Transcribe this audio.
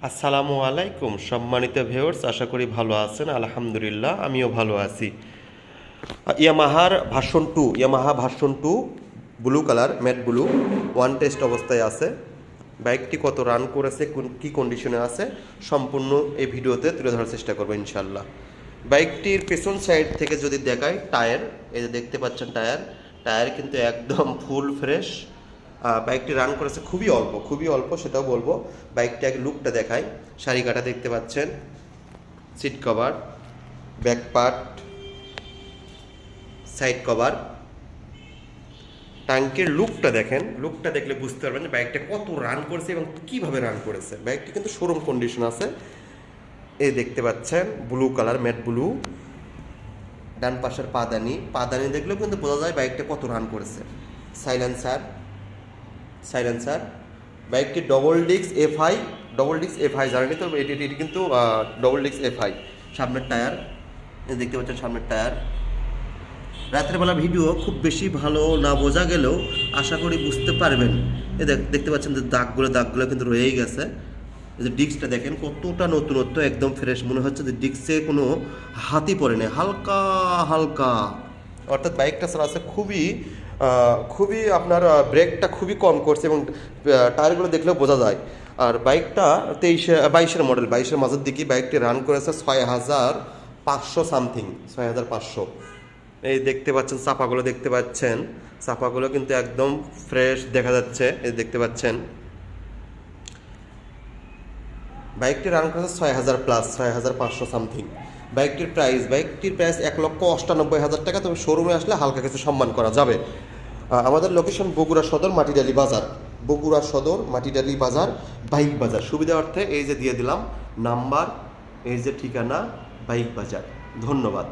আসসালামু আলাইকুম সম্মানিত ভিউয়ার্স, আশা করি ভালো আছেন। আলহামদুলিল্লাহ আমিও ভালো আছি। Yamaha version two blue colour, matte blue, one test অবস্থায় আছে। বাইকটি কত রান করেছে, কী কন্ডিশনে আছে, সম্পূর্ণ এই ভিডিওতে তুলে ধরার চেষ্টা করবো ইনশাল্লাহ। বাইকটির পেছন সাইড থেকে যদি দেখায়, টায়ার, এই যে দেখতে পাচ্ছেন টায়ার কিন্তু একদম ফুল ফ্রেশ। বাইকটি রান করেছে খুবই অল্প, সেটাও বলবো। বাইকটি আগে লুকটা দেখায়। শাড়ি কাটা দেখতে পাচ্ছেন, seat cover, back part, side cover, ট্যাঙ্কের লুকটা দেখেন। লুকটা দেখলে বুঝতে পারবেন যে বাইকটা কত রান করেছে এবং কীভাবে রান করেছে। বাইকটি কিন্তু শোরুম কন্ডিশন আছে। এই দেখতে পাচ্ছেন ব্লু কালার, ম্যাট ব্লু। ডান পাশের পাদানি দেখলেও কিন্তু বোঝা যায় বাইকটা কত রান করেছে। সাইলেন্সার। বাইকটি ডবল ডিস্ক এফআই জানেনি তো, এটি কিন্তু ডবল ডিস্ক এফআই। সামনের টায়ার দেখতে পাচ্ছেন, সামনের টায়ার। রাত্রেবেলা ভিডিও খুব বেশি ভালো না বোঝা গেলেও আশা করি বুঝতে পারবেন। এই দেখতে পাচ্ছেন যে দাগগুলো কিন্তু রয়েই গেছে। এই যে ডিস্কটা দেখেন কতটা নতুনত্ব, একদম ফ্রেশ মনে হচ্ছে যে ডিস্কে কোনো হাতই পড়ে নেই, হালকা হালকা। অর্থাৎ বাইকটা চালাচ্ছে খুবই আপনার ব্রেকটা খুবই কম করছে এবং টায়ারগুলো দেখলেও বোঝা যায়। আর বাইকটা 22-এর মডেল, 22-এর মাঝের দিকে বাইকটি রান করেছে 6,500 সামথিং, 6,500। এই দেখতে পাচ্ছেন চাপাগুলো কিন্তু একদম ফ্রেশ দেখা যাচ্ছে। এই দেখতে পাচ্ছেন বাইকটি রান করেছে 6,000 প্লাস, 6,500 সামথিং। বাইকটির প্রাইস 1,98,000 টাকা। তবে শোরুমে আসলে হালকা কিছু সম্মান করা যাবে। আমাদের লোকেশন বগুড়া সদর মাটিডালি বাজার, বাইক বাজার। সুবিধার্থে এই যে দিয়ে দিলাম নাম্বার, এই যে ঠিকানা, বাইক বাজার। ধন্যবাদ।